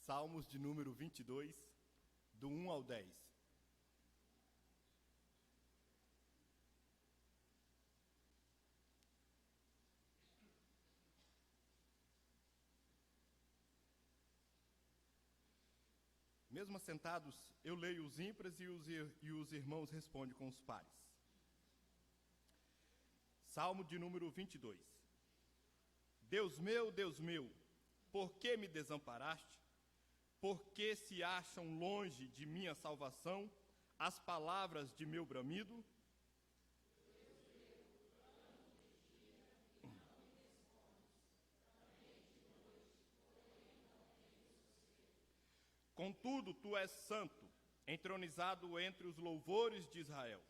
Salmos de número 22, do 1 ao 10. Mesmo assentados, eu leio os ímpares e os irmãos respondem com os pares. Salmo de número 22. Deus meu, por que me desamparaste? Por que se acham longe de minha salvação as palavras de meu bramido? Contudo, tu és santo, entronizado entre os louvores de Israel.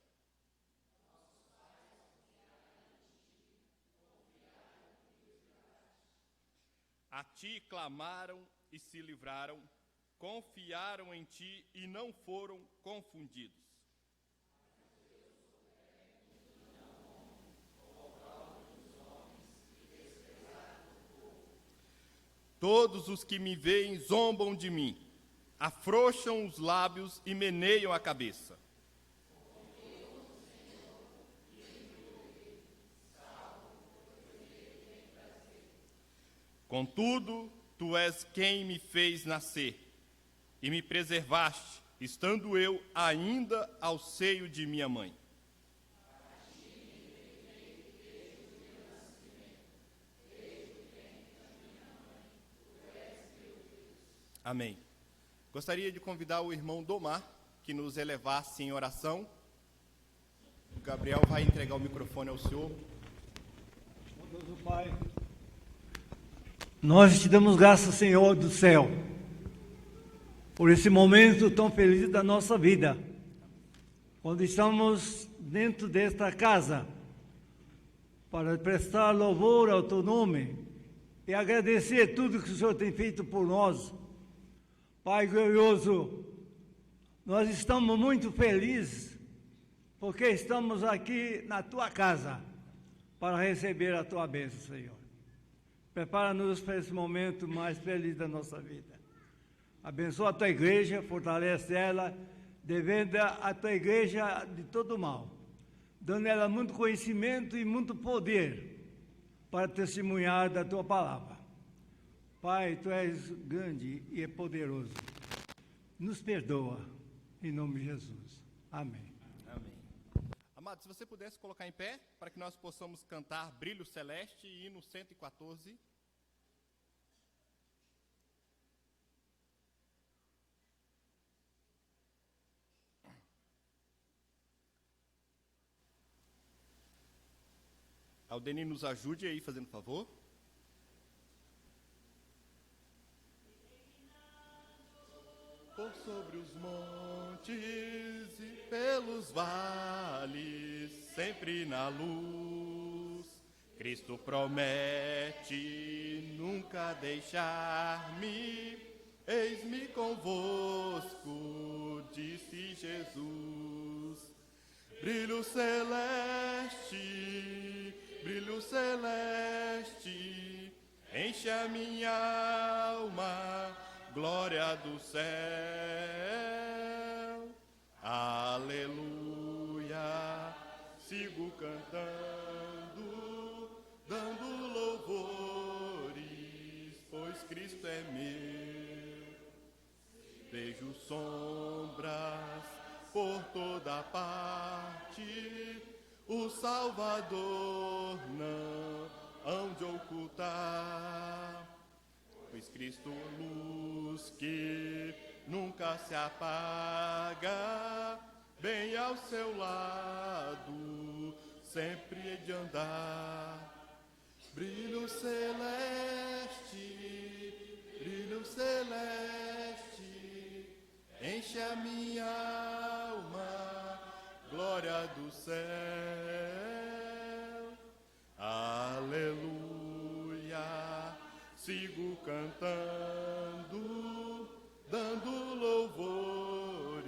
A ti clamaram e se livraram, confiaram em ti e não foram confundidos. Todos os que me veem zombam de mim, afrouxam os lábios e meneiam a cabeça. Contudo, tu és quem me fez nascer e me preservaste, estando eu ainda ao seio de minha mãe. Amém. Gostaria de convidar o irmão Domar, que nos elevasse em oração. O Gabriel vai entregar o microfone ao senhor. Bondoso Pai, nós te damos graças, Senhor do céu, por esse momento tão feliz da nossa vida, quando estamos dentro desta casa, para prestar louvor ao teu nome e agradecer tudo que o Senhor tem feito por nós. Pai glorioso, nós estamos muito felizes, porque estamos aqui na tua casa, para receber a tua bênção, Senhor. Prepara-nos para esse momento mais feliz da nossa vida. Abençoa a tua igreja, fortalece ela, defenda a tua igreja de todo mal, dando ela muito conhecimento e muito poder para testemunhar da tua palavra. Pai, tu és grande e é poderoso. Nos perdoa, em nome de Jesus. Amém. Amém. Amado, se você pudesse colocar em pé, para que nós possamos cantar Brilho Celeste e hino 114. Aldeni, nos ajude aí, fazendo favor. Por sobre os montes e pelos vales, sempre na luz, Cristo promete nunca deixar-me, eis-me convosco, disse Jesus. Brilho celeste, enche a minha alma, glória do céu, aleluia, sigo cantando, dando louvores, pois Cristo é meu. Vejo sombras por toda parte, o Salvador não hão de ocultar. Pois Cristo, luz que nunca se apaga, bem ao seu lado, sempre hei de andar. Brilho celeste, enche a minha alma, glória do céu, aleluia. Sigo cantando, dando louvores,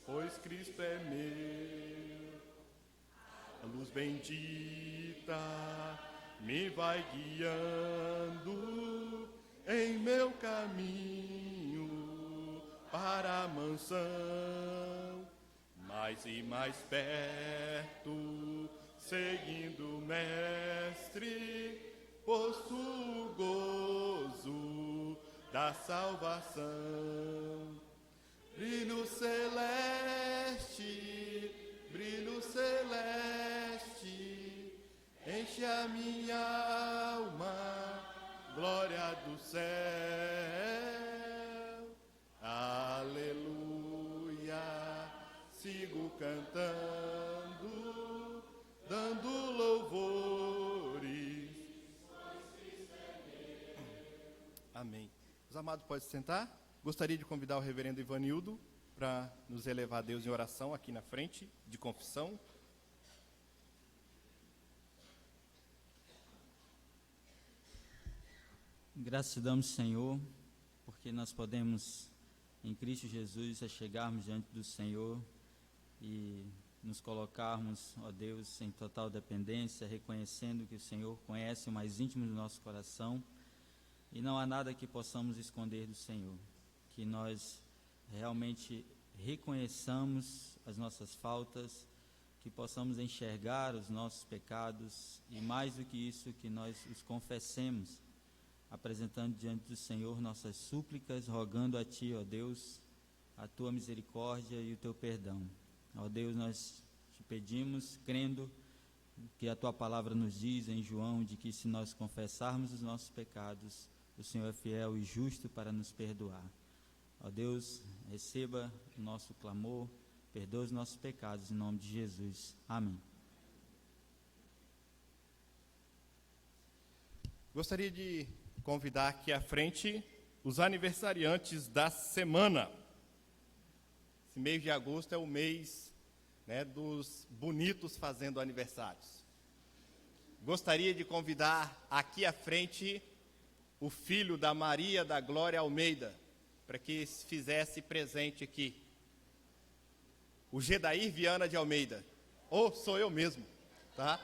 pois Cristo é meu. A luz bendita me vai guiando em meu caminho. canção, mais e mais perto, seguindo o Mestre, possuo o gozo da salvação. Brilho celeste, enche a minha alma, glória do céu. Aleluia, sigo cantando, dando louvores. Amém. Os amados podem se sentar. Gostaria de convidar o reverendo Ivanildo para nos elevar a Deus em oração aqui na frente, de confissão. Graças te damos, Senhor, porque nós podemos, em Cristo Jesus, chegarmos diante do Senhor e nos colocarmos, ó Deus, em total dependência, reconhecendo que o Senhor conhece o mais íntimo do nosso coração e não há nada que possamos esconder do Senhor. Que nós realmente reconheçamos as nossas faltas, que possamos enxergar os nossos pecados e, mais do que isso, que nós os confessemos, apresentando diante do Senhor nossas súplicas, rogando a Ti, ó Deus, a Tua misericórdia e o Teu perdão. Ó Deus, nós Te pedimos, crendo que a Tua palavra nos diz em João, de que se nós confessarmos os nossos pecados, o Senhor é fiel e justo para nos perdoar. Ó Deus, receba o nosso clamor, perdoa os nossos pecados, em nome de Jesus. Amém. Gostaria de convidar aqui à frente os aniversariantes da semana. Esse mês de agosto é o mês, dos bonitos fazendo aniversários. Gostaria de convidar aqui à frente o filho da Maria da Glória Almeida, para que se fizesse presente aqui. O Gedair Viana de Almeida. Sou eu mesmo, tá?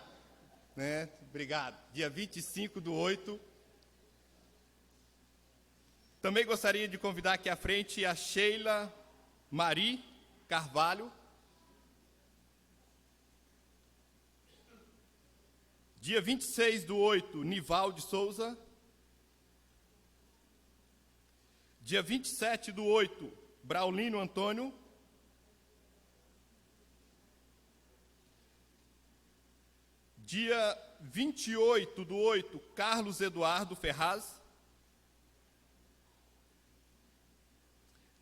Obrigado. Dia 25/8. Também gostaria de convidar aqui à frente a Sheila Mari Carvalho. Dia 26/8, Nival de Souza. Dia 27/8, Braulino Antônio. Dia 28/8, Carlos Eduardo Ferraz.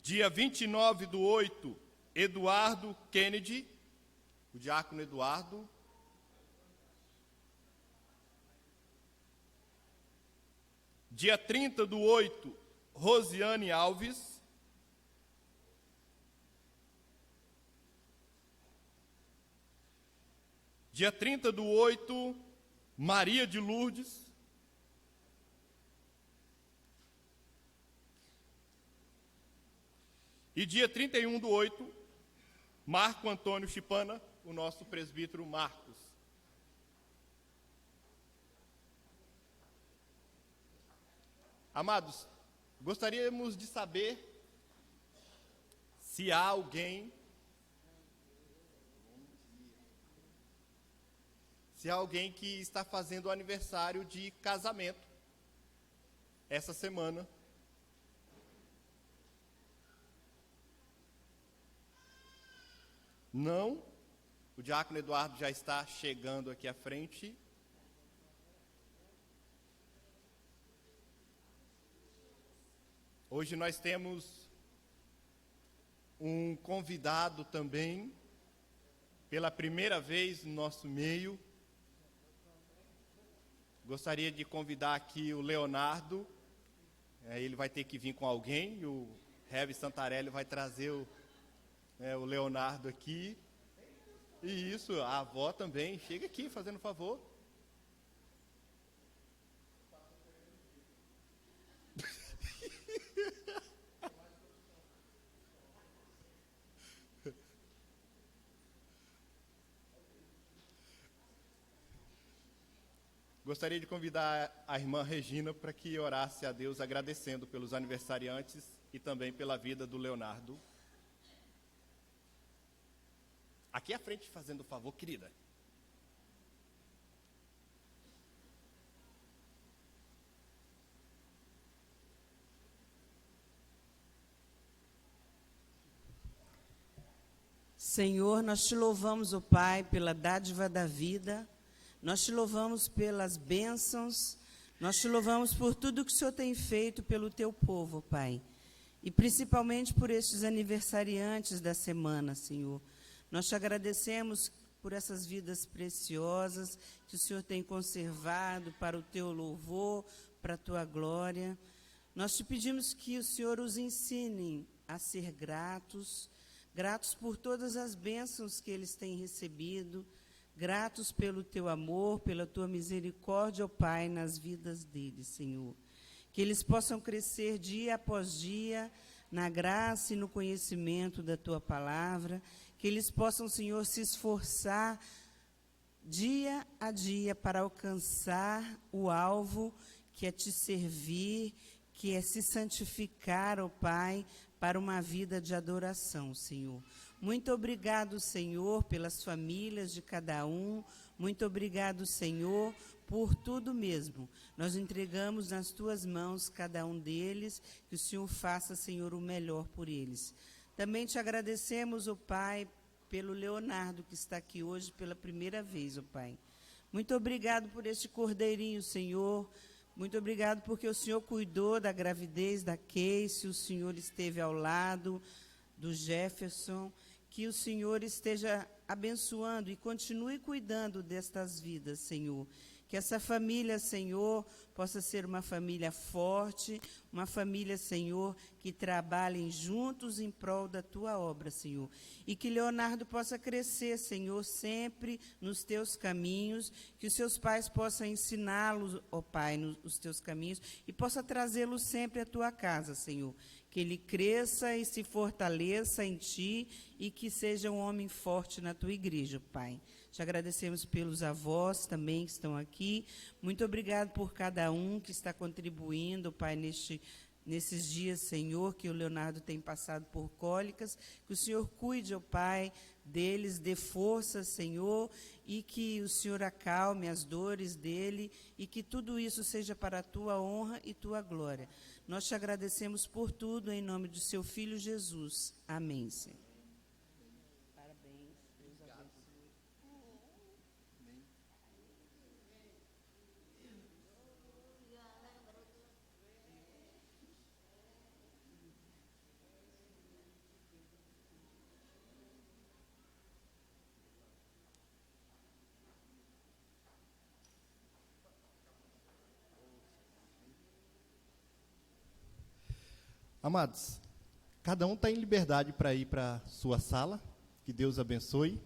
Dia 29/8, Eduardo Kennedy, o diácono Eduardo. Dia 30/8, Rosiane Alves. Dia 30/8, Maria de Lourdes. E dia 31/8, Marco Antônio Chipana, o nosso presbítero Marcos. Amados, gostaríamos de saber se há alguém que está fazendo aniversário de casamento essa semana. Não? O diácono Eduardo já está chegando aqui à frente. Hoje nós temos um convidado também, pela primeira vez no nosso meio. Gostaria de convidar aqui o Leonardo. Ele vai ter que vir com alguém. O Rev Santarelli vai trazer o Leonardo aqui. E isso, a avó também. Chega aqui, fazendo favor. Gostaria de convidar a irmã Regina para que orasse a Deus agradecendo pelos aniversariantes e também pela vida do Leonardo. Aqui à frente, fazendo o favor, querida. Senhor, nós te louvamos, ó Pai, pela dádiva da vida, nós te louvamos pelas bênçãos, nós te louvamos por tudo que o Senhor tem feito pelo teu povo, ó Pai, e principalmente por estes aniversariantes da semana, Senhor. Nós te agradecemos por essas vidas preciosas que o Senhor tem conservado para o teu louvor, para a tua glória. Nós te pedimos que o Senhor os ensine a ser gratos por todas as bênçãos que eles têm recebido, gratos pelo teu amor, pela tua misericórdia, ó Pai, nas vidas deles, Senhor. Que eles possam crescer dia após dia na graça e no conhecimento da tua palavra, que eles possam, Senhor, se esforçar dia a dia para alcançar o alvo, que é te servir, que é se santificar, ó Pai, para uma vida de adoração, Senhor. Muito obrigado, Senhor, pelas famílias de cada um. Muito obrigado, Senhor, por tudo mesmo. Nós entregamos nas tuas mãos cada um deles, que o Senhor faça, Senhor, o melhor por eles. Também te agradecemos, ó Pai, pelo Leonardo, que está aqui hoje pela primeira vez, ó Pai. Muito obrigado por este cordeirinho, Senhor. Muito obrigado porque o Senhor cuidou da gravidez da Casey, o Senhor esteve ao lado do Jefferson, que o Senhor esteja abençoando e continue cuidando destas vidas, Senhor. Que essa família, Senhor, possa ser uma família forte, uma família, Senhor, que trabalhem juntos em prol da tua obra, Senhor. E que Leonardo possa crescer, Senhor, sempre nos teus caminhos, que os seus pais possam ensiná-los, ó Pai, nos teus caminhos, e possa trazê-lo sempre à tua casa, Senhor. Que ele cresça e se fortaleça em ti e que seja um homem forte na tua igreja, Pai. Te agradecemos pelos avós também que estão aqui. Muito obrigado por cada um que está contribuindo, Pai, nesses dias, Senhor, que o Leonardo tem passado por cólicas. Que o Senhor cuide, ó Pai, deles, dê força, Senhor, e que o Senhor acalme as dores dele e que tudo isso seja para a tua honra e tua glória. Nós te agradecemos por tudo, em nome do seu Filho Jesus. Amém, Senhor. Parabéns. Deus abençoe. Amados, cada um está em liberdade para ir para a sua sala. Que Deus abençoe.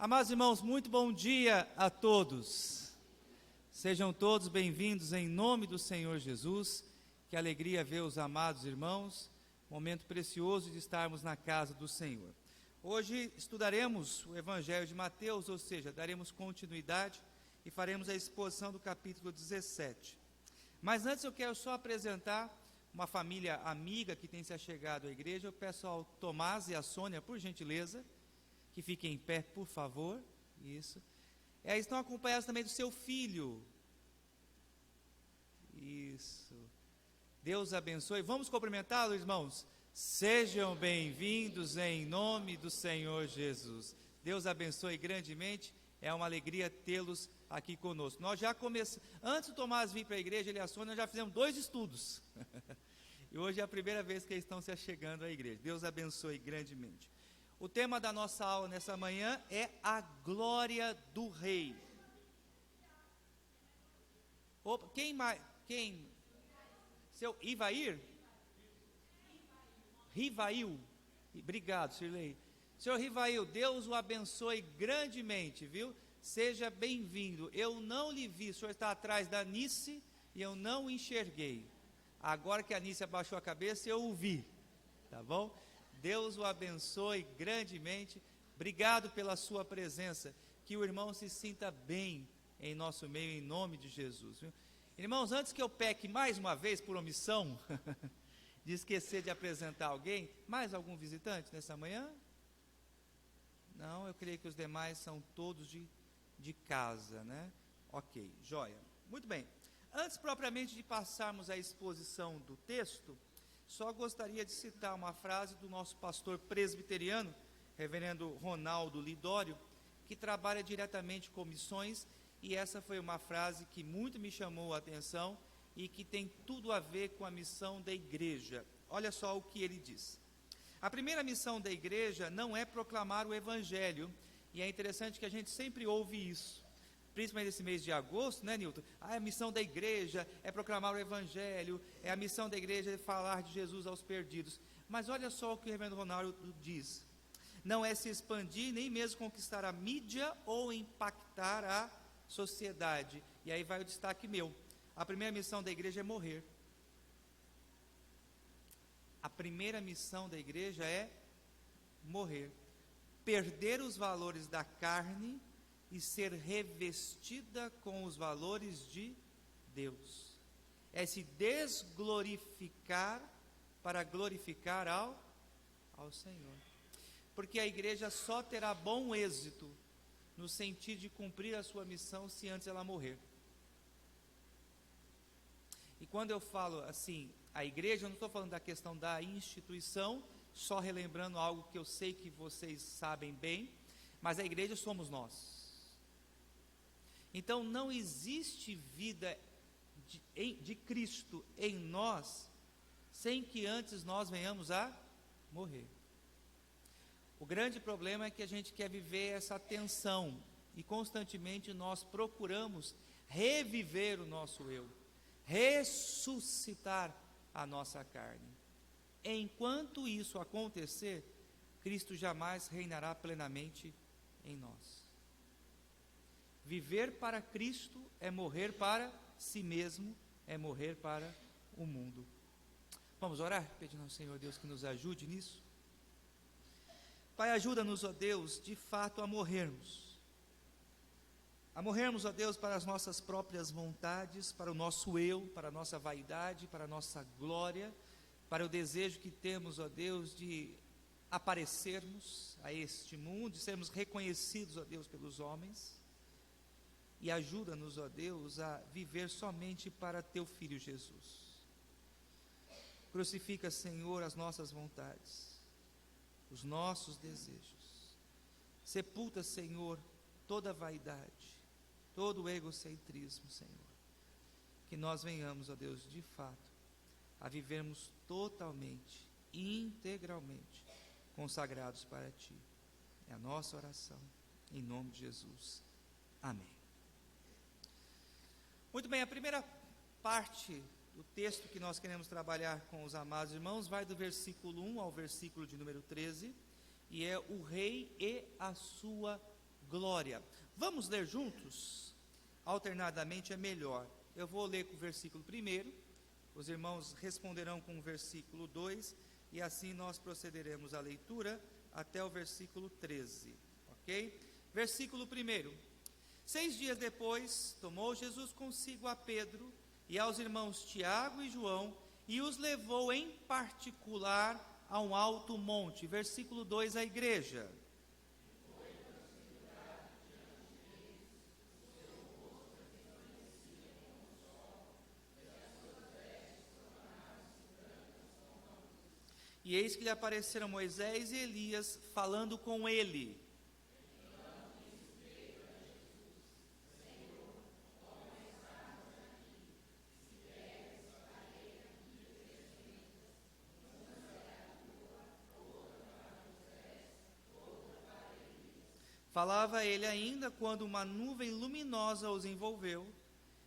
Amados irmãos, muito bom dia a todos. Sejam todos bem-vindos em nome do Senhor Jesus. Que alegria ver os amados irmãos. Momento precioso de estarmos na casa do Senhor. Hoje estudaremos o Evangelho de Mateus, ou seja, daremos continuidade e faremos a exposição do capítulo 17. Mas antes eu quero só apresentar uma família amiga que tem se achegado à igreja. Eu peço ao Tomás e à Sônia, por gentileza, que fiquem em pé, por favor. Isso. Estão acompanhados também do seu filho. Isso. Deus abençoe. Vamos cumprimentá-lo, irmãos? Sejam bem-vindos em nome do Senhor Jesus. Deus abençoe grandemente. É uma alegria tê-los aqui conosco. Nós já começamos, antes do Tomás vir para a igreja, ele e a Sônia, nós já fizemos 2 estudos. E hoje é a primeira vez que eles estão se achegando à igreja. Deus abençoe grandemente. O tema da nossa aula nessa manhã é a glória do Rei. Opa, quem mais? Quem? Seu Ivair? Rivail. Obrigado, Sirlei. Senhor Rivail, Deus o abençoe grandemente, viu? Seja bem-vindo. Eu não lhe vi, o senhor está atrás da Nice e eu não o enxerguei. Agora que a Nice abaixou a cabeça, eu o vi, tá bom? Deus o abençoe grandemente. Obrigado pela sua presença. Que o irmão se sinta bem em nosso meio, em nome de Jesus, viu? Irmãos, antes que eu peque mais uma vez por omissão, de esquecer de apresentar alguém, mais algum visitante nessa manhã? Não, eu creio que os demais são todos de casa, né? Ok, joia. Muito bem. Antes propriamente de passarmos à exposição do texto, só gostaria de citar uma frase do nosso pastor presbiteriano, reverendo Ronaldo Lidório, que trabalha diretamente com missões, e essa foi uma frase que muito me chamou a atenção e que tem tudo a ver com a missão da igreja. Olha só o que ele diz. A primeira missão da igreja não é proclamar o evangelho, e é interessante que a gente sempre ouve isso, principalmente nesse mês de agosto, né, Nilton? A missão da igreja é proclamar o evangelho, a missão da igreja é falar de Jesus aos perdidos. Mas olha só o que o reverendo Ronaldo diz. Não é se expandir, nem mesmo conquistar a mídia ou impactar a sociedade. E aí vai o destaque meu. A primeira missão da igreja é morrer. A primeira missão da igreja é morrer. Perder os valores da carne e ser revestida com os valores de Deus. É se desglorificar para glorificar ao Senhor. Porque a igreja só terá bom êxito no sentido de cumprir a sua missão se antes ela morrer. E quando eu falo assim, a igreja, eu não estou falando da questão da instituição, só relembrando algo que eu sei que vocês sabem bem, mas a igreja somos nós. Então não existe vida de Cristo em nós, sem que antes nós venhamos a morrer. O grande problema é que a gente quer viver essa tensão, e constantemente nós procuramos reviver o nosso eu, ressuscitar a nossa carne. Enquanto isso acontecer, Cristo jamais reinará plenamente em nós. Viver para Cristo é morrer para si mesmo, é morrer para o mundo. Vamos orar, pedindo ao Senhor Deus que nos ajude nisso. Pai, ajuda-nos, ó Deus, de fato a morrermos, ó Deus, para as nossas próprias vontades, para o nosso eu, para a nossa vaidade, para a nossa glória, para o desejo que temos, ó Deus, de aparecermos a este mundo, de sermos reconhecidos, ó Deus, pelos homens, e ajuda-nos, ó Deus, a viver somente para Teu Filho Jesus. Crucifica, Senhor, as nossas vontades, os nossos desejos. Sepulta, Senhor, toda a vaidade, todo o egocentrismo, Senhor. Que nós venhamos, ó Deus, de fato, a vivermos totalmente, integralmente, consagrados para Ti. É a nossa oração, em nome de Jesus. Amém. Muito bem, a primeira parte do texto que nós queremos trabalhar com os amados irmãos vai do versículo 1 ao versículo de número 13, e é o Rei e a sua glória. Vamos ler juntos? Alternadamente é melhor. Eu vou ler com o versículo 1, os irmãos responderão com o versículo 2, e assim nós procederemos à leitura até o versículo 13, ok? Versículo 1. 6 dias depois, tomou Jesus consigo a Pedro e aos irmãos Tiago e João, e os levou em particular a um alto monte. Versículo 2, a igreja. E eis que lhe apareceram Moisés e Elias, falando com ele. Falava ele ainda quando uma nuvem luminosa os envolveu,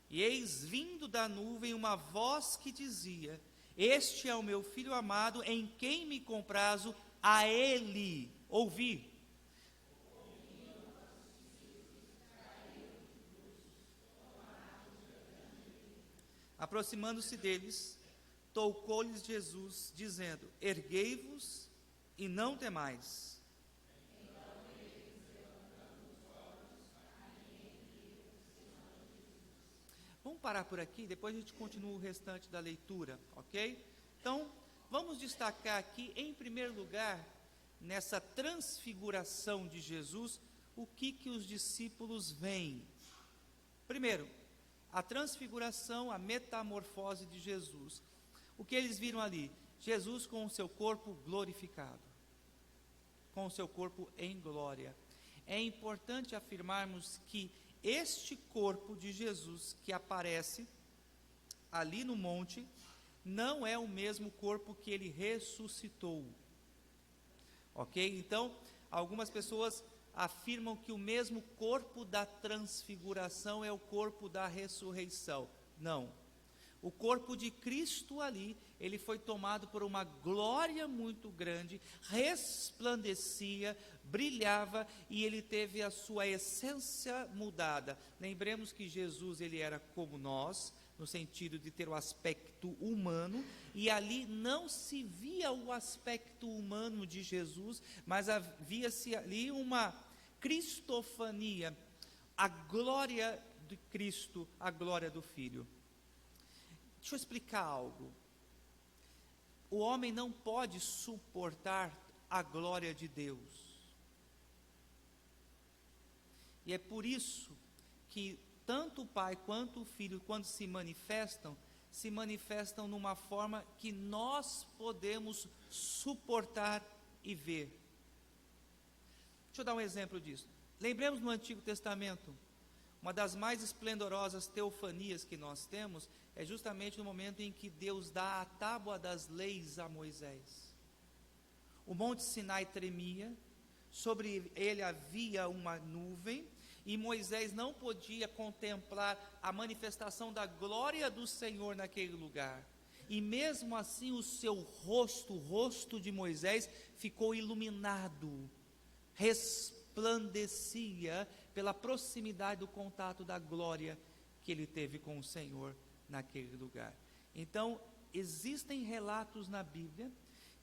e eis vindo da nuvem uma voz que dizia: Este é o meu filho amado, em quem me comprazo, a ele ouvi. Aproximando-se deles, tocou-lhes Jesus, dizendo: Erguei-vos e não temais. Vamos parar por aqui, depois a gente continua o restante da leitura, ok? Então, vamos destacar aqui, em primeiro lugar, nessa transfiguração de Jesus, o que os discípulos veem. Primeiro, a transfiguração, a metamorfose de Jesus. O que eles viram ali? Jesus com o seu corpo glorificado, com o seu corpo em glória. É importante afirmarmos que este corpo de Jesus que aparece ali no monte não é o mesmo corpo que ele ressuscitou. Ok? Então, algumas pessoas afirmam que o mesmo corpo da transfiguração é o corpo da ressurreição. Não. O corpo de Cristo ali, ele foi tomado por uma glória muito grande, resplandecia, brilhava e ele teve a sua essência mudada. Lembremos que Jesus, ele era como nós, no sentido de ter o aspecto humano, e ali não se via o aspecto humano de Jesus, mas havia-se ali uma cristofania, a glória de Cristo, a glória do Filho. Deixa eu explicar algo. O homem não pode suportar a glória de Deus. E é por isso que tanto o Pai quanto o Filho, quando se manifestam numa forma que nós podemos suportar e ver. Deixa eu dar um exemplo disso. Lembremos no Antigo Testamento, uma das mais esplendorosas teofanias que nós temos é justamente no momento em que Deus dá a tábua das leis a Moisés. O Monte Sinai tremia, sobre ele havia uma nuvem, e Moisés não podia contemplar a manifestação da glória do Senhor naquele lugar. E mesmo assim o seu rosto, o rosto de Moisés, ficou iluminado, resplandecia pela proximidade do contato da glória que ele teve com o Senhor naquele lugar. Então, existem relatos na Bíblia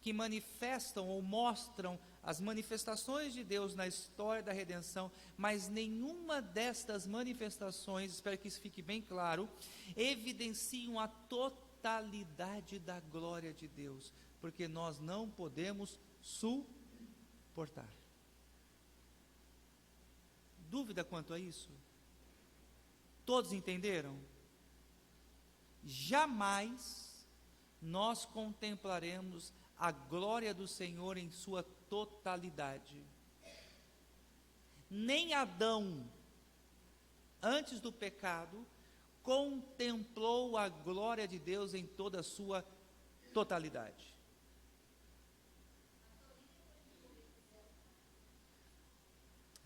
que manifestam ou mostram as manifestações de Deus na história da redenção, mas nenhuma destas manifestações, espero que isso fique bem claro, evidenciam a totalidade da glória de Deus, porque nós não podemos suportar. Dúvida quanto a isso? Todos entenderam? Jamais nós contemplaremos a glória do Senhor em sua totalidade. Nem Adão, antes do pecado, contemplou a glória de Deus em toda a sua totalidade.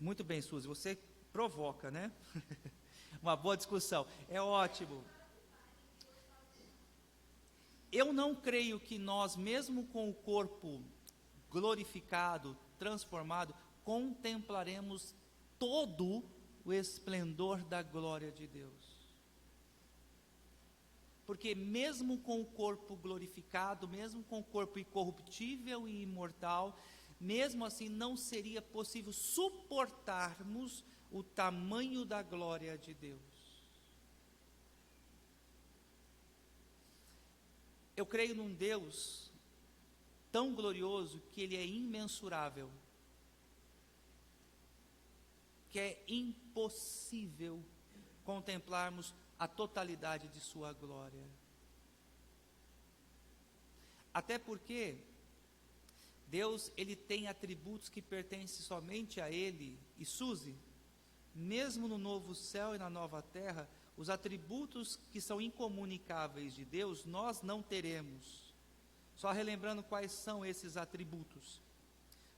Muito bem, Suzy, você provoca, né? Uma boa discussão, é ótimo. Eu não creio que nós, mesmo com o corpo glorificado, transformado, contemplaremos todo o esplendor da glória de Deus. Porque mesmo com o corpo glorificado, mesmo com o corpo incorruptível e imortal, mesmo assim não seria possível suportarmos o tamanho da glória de Deus. Eu creio num Deus tão glorioso que Ele é imensurável, que é impossível contemplarmos a totalidade de Sua glória. Até porque Deus, ele tem atributos que pertencem somente a ele. E Suzy, mesmo no novo céu e na nova terra, os atributos que são incomunicáveis de Deus, nós não teremos. Só relembrando quais são esses atributos: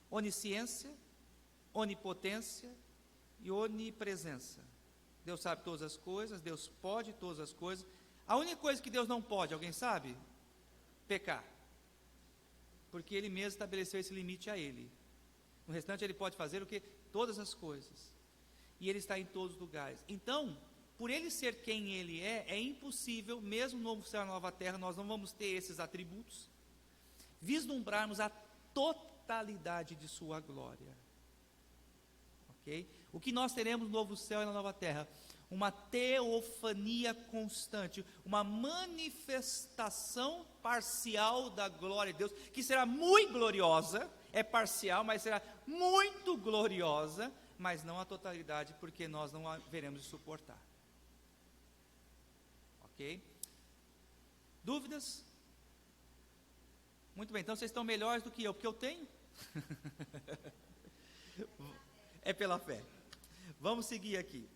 onisciência, onipotência e onipresença. Deus sabe todas as coisas, Deus pode todas as coisas. A única coisa que Deus não pode, alguém sabe? Pecar. Porque Ele mesmo estabeleceu esse limite a Ele. No restante Ele pode fazer o que? Todas as coisas. E Ele está em todos os lugares. Então, por Ele ser quem Ele é impossível, mesmo no novo céu e nova terra, nós não vamos ter esses atributos, vislumbrarmos a totalidade de sua glória. Ok? O que nós teremos no novo céu e na nova terra? Uma teofania constante, uma manifestação parcial da glória de Deus, que será muito gloriosa, é parcial, mas será muito gloriosa, mas não a totalidade, porque nós não haveremos de suportar. Ok? Dúvidas? Muito bem, então vocês estão melhores do que eu, porque eu tenho. É pela fé. Vamos seguir aqui.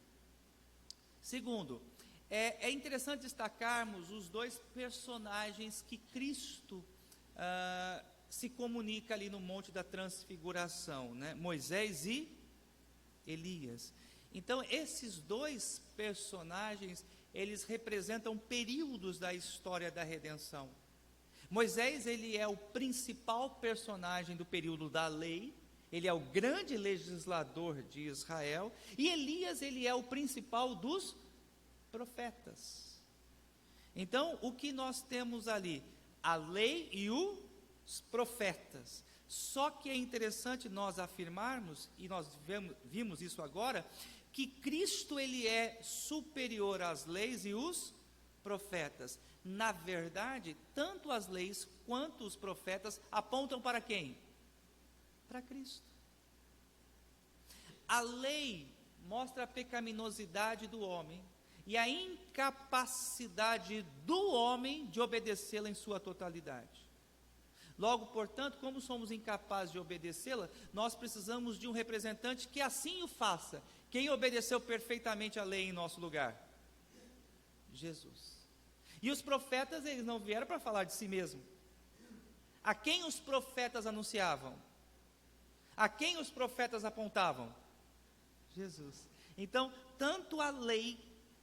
Segundo, é interessante destacarmos os dois personagens que Cristo se comunica ali no Monte da Transfiguração, né? Moisés e Elias. Então, esses dois personagens, eles representam períodos da história da redenção. Moisés, ele é o principal personagem do período da lei, ele é o grande legislador de Israel, e Elias, ele é o principal dos profetas. Então, o que nós temos ali? A lei e os profetas. Só que é interessante nós afirmarmos, e nós vimos isso agora, que Cristo, ele é superior às leis e os profetas. Na verdade, tanto as leis quanto os profetas apontam para quem? Para Cristo. A lei mostra a pecaminosidade do homem e a incapacidade do homem de obedecê-la em sua totalidade. Logo, portanto, como somos incapazes de obedecê-la, nós precisamos de um representante que assim o faça. Quem obedeceu perfeitamente a lei em nosso lugar? Jesus. E os profetas, eles não vieram para falar de si mesmo. A quem os profetas anunciavam? A quem os profetas apontavam? Jesus. Então, tanto a lei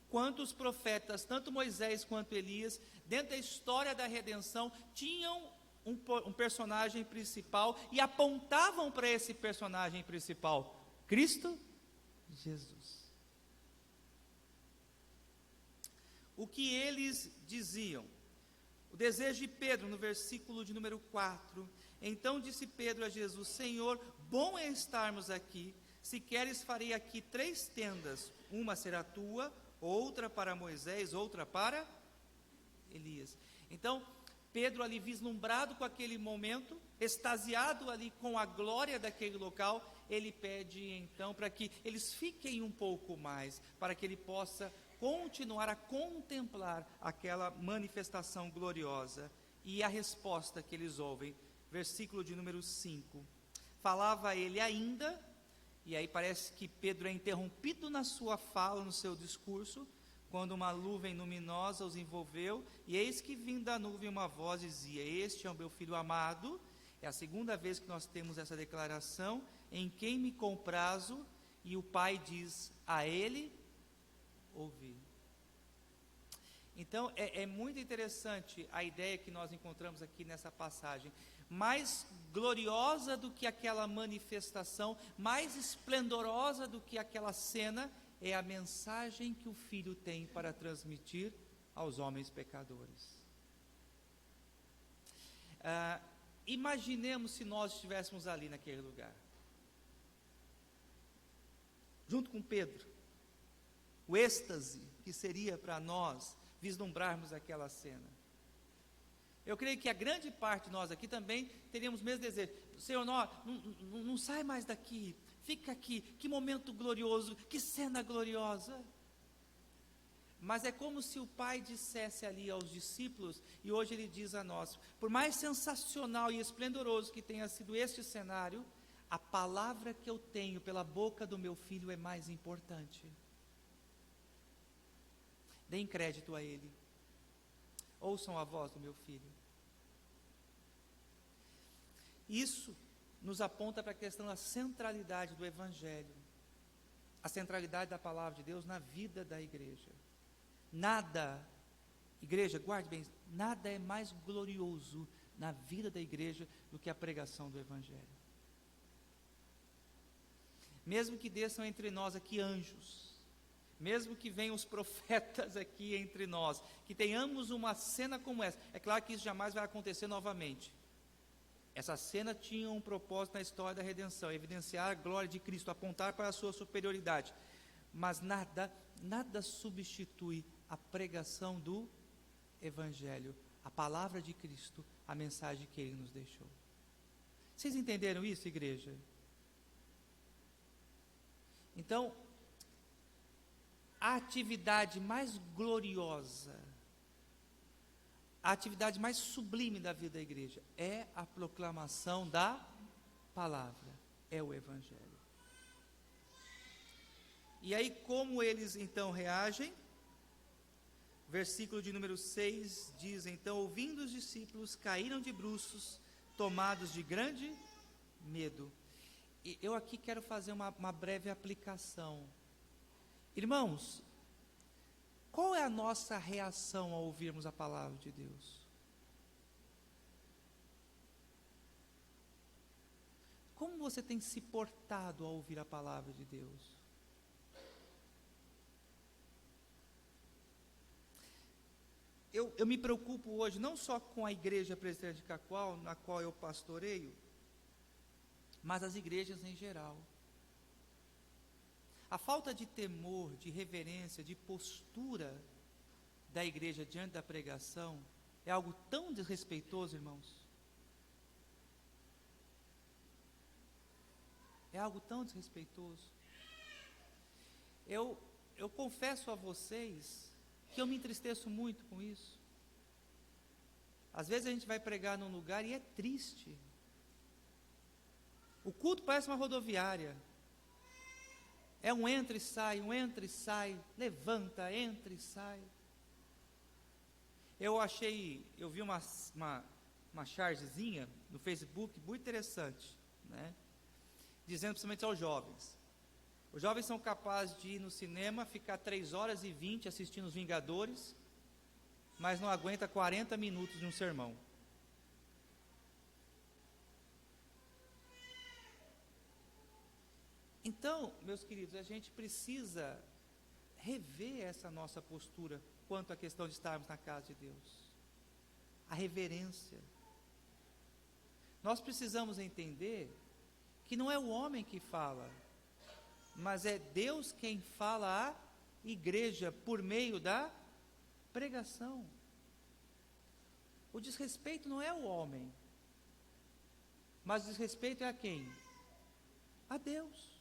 quanto os profetas, tanto Moisés quanto Elias, dentro da história da redenção, tinham um personagem principal e apontavam para esse personagem principal, Cristo Jesus. O que eles diziam? O desejo de Pedro, no versículo de número 4, então disse Pedro a Jesus: Senhor, bom é estarmos aqui, se queres farei aqui 3 tendas, uma será tua, outra para Moisés, outra para Elias. Então, Pedro ali vislumbrado com aquele momento, extasiado ali com a glória daquele local, ele pede então para que eles fiquem um pouco mais, para que ele possa continuar a contemplar aquela manifestação gloriosa. E a resposta que eles ouvem, versículo de número 5, falava ele ainda, e aí parece que Pedro é interrompido na sua fala, no seu discurso, quando uma nuvem luminosa os envolveu, e eis que vindo da nuvem uma voz dizia: este é o meu filho amado. É a segunda vez que nós temos essa declaração, em quem me comprazo, e o Pai diz a ele: ouvi. Então, é muito interessante a ideia que nós encontramos aqui nessa passagem. Mais gloriosa do que aquela manifestação, mais esplendorosa do que aquela cena, é a mensagem que o Filho tem para transmitir aos homens pecadores. Imaginemos se nós estivéssemos ali naquele lugar, junto com Pedro, o êxtase que seria para nós vislumbrarmos aquela cena. Eu creio que a grande parte de nós aqui também teríamos o mesmo desejo: Senhor, não sai mais daqui, fica aqui, que momento glorioso, que cena gloriosa. Mas é como se o Pai dissesse ali aos discípulos, e hoje Ele diz a nós, por mais sensacional e esplendoroso que tenha sido este cenário, a palavra que eu tenho pela boca do meu filho é mais importante. Deem crédito a Ele. Ouçam a voz do meu filho. Isso nos aponta para a questão da centralidade do Evangelho, a centralidade da palavra de Deus na vida da igreja. Nada, igreja, guarde bem, nada é mais glorioso na vida da igreja do que a pregação do Evangelho. Mesmo que desçam entre nós aqui anjos, mesmo que venham os profetas aqui entre nós, que tenhamos uma cena como essa, é claro que isso jamais vai acontecer novamente. Essa cena tinha um propósito na história da redenção, evidenciar a glória de Cristo, apontar para a sua superioridade, mas nada substitui a pregação do Evangelho, a palavra de Cristo, a mensagem que Ele nos deixou. Vocês entenderam isso, igreja? Então, a atividade mais gloriosa, a atividade mais sublime da vida da igreja é a proclamação da palavra, é o Evangelho. E aí, como eles então reagem? Versículo de número 6 diz: então, ouvindo os discípulos, caíram de bruços, tomados de grande medo. E eu aqui quero fazer uma breve aplicação. Irmãos, qual é a nossa reação ao ouvirmos a palavra de Deus? Como você tem se portado ao ouvir a palavra de Deus? Eu me preocupo hoje não só com a igreja presbiteriana de Cacoal, na qual eu pastoreio, mas as igrejas em geral. A falta de temor, de reverência, de postura da igreja diante da pregação é algo tão desrespeitoso, irmãos. É algo tão desrespeitoso. Eu confesso a vocês que eu me entristeço muito com isso. Às vezes a gente vai pregar num lugar e é triste. O culto parece uma rodoviária. É um entra e sai, levanta, entra e sai. Eu vi uma chargezinha no Facebook, muito interessante, né? Dizendo principalmente aos jovens. Os jovens são capazes de ir no cinema, ficar 3h20 assistindo os Vingadores, mas não aguenta 40 minutos de um sermão. Então, meus queridos, a gente precisa rever essa nossa postura quanto à questão de estarmos na casa de Deus. A reverência. Nós precisamos entender que não é o homem que fala, mas é Deus quem fala à igreja por meio da pregação. O desrespeito não é o homem, mas o desrespeito é a quem? A Deus.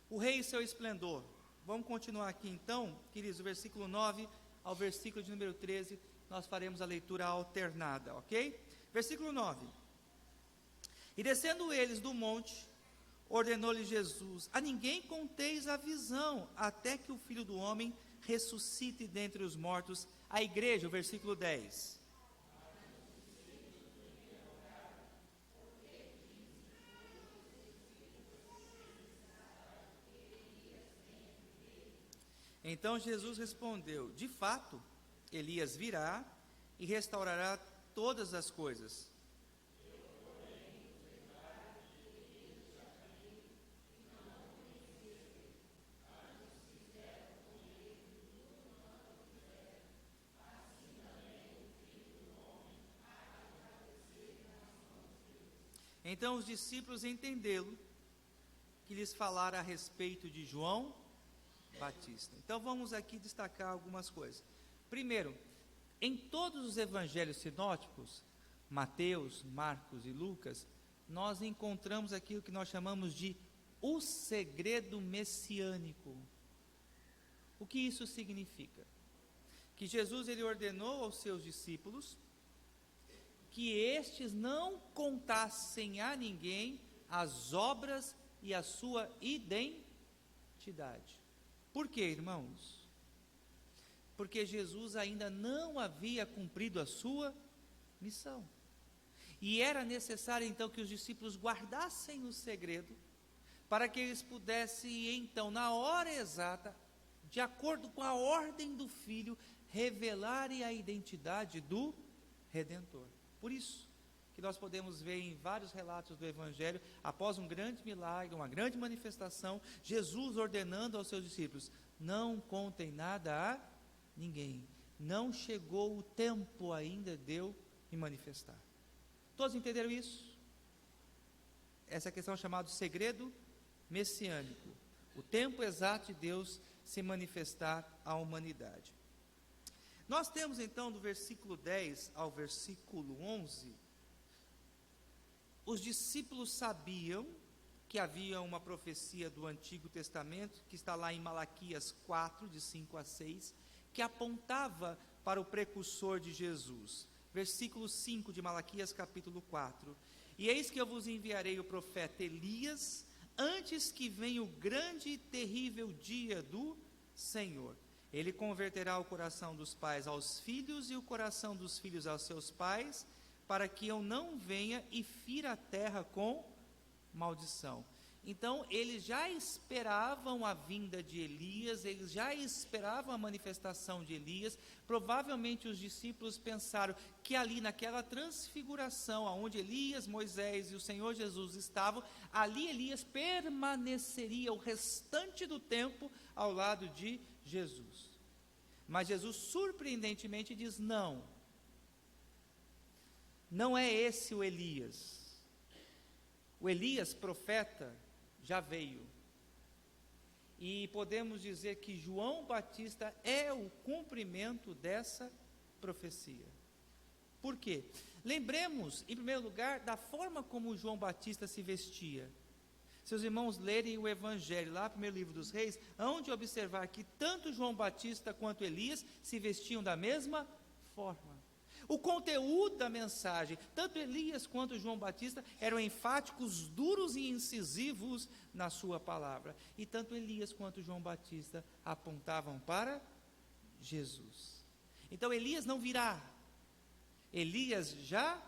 O rei e seu esplendor. Vamos continuar aqui então, queridos, do versículo 9 ao versículo de número 13, nós faremos a leitura alternada, ok? Versículo 9. E descendo eles do monte, ordenou-lhe Jesus: a ninguém conteis a visão, até que o Filho do Homem ressuscite dentre os mortos. A igreja, o versículo 10. Então Jesus respondeu: de fato, Elias virá e restaurará todas as coisas. Então os discípulos entenderam que lhes falara a respeito de João Batista. Então vamos aqui destacar algumas coisas. Primeiro, em todos os evangelhos sinóticos, Mateus, Marcos e Lucas, nós encontramos aquilo que nós chamamos de o segredo messiânico. O que isso significa? Que Jesus ele ordenou aos seus discípulos que estes não contassem a ninguém as obras e a sua identidade. Por quê, irmãos? Porque Jesus ainda não havia cumprido a sua missão. E era necessário então que os discípulos guardassem o segredo, para que eles pudessem então, na hora exata, de acordo com a ordem do Filho, revelarem a identidade do Redentor. Por isso que nós podemos ver em vários relatos do Evangelho, após um grande milagre, uma grande manifestação, Jesus ordenando aos seus discípulos: não contem nada a ninguém, não chegou o tempo ainda de eu me manifestar. Todos entenderam isso? Essa questão é chamada segredo messiânico, o tempo exato de Deus se manifestar à humanidade. Nós temos então do versículo 10 ao versículo 11, os discípulos sabiam que havia uma profecia do Antigo Testamento, que está lá em Malaquias 4, de 5 a 6, que apontava para o precursor de Jesus. Versículo 5 de Malaquias capítulo 4: e eis que eu vos enviarei o profeta Elias, antes que venha o grande e terrível dia do Senhor. Ele converterá o coração dos pais aos filhos e o coração dos filhos aos seus pais, para que eu não venha e fira a terra com maldição. Então, eles já esperavam a vinda de Elias, eles já esperavam a manifestação de Elias. Provavelmente os discípulos pensaram que ali naquela transfiguração, onde Elias, Moisés e o Senhor Jesus estavam, ali Elias permaneceria o restante do tempo ao lado de Jesus. Mas Jesus surpreendentemente diz: não é esse o Elias. O Elias profeta já veio. E podemos dizer que João Batista é o cumprimento dessa profecia. Por quê? Lembremos, em primeiro lugar, da forma como João Batista se vestia. Se os irmãos lerem o Evangelho, lá no primeiro livro dos Reis, hão de observar que tanto João Batista quanto Elias se vestiam da mesma forma. O conteúdo da mensagem, tanto Elias quanto João Batista eram enfáticos, duros e incisivos na sua palavra. E tanto Elias quanto João Batista apontavam para Jesus. Então Elias não virá, Elias já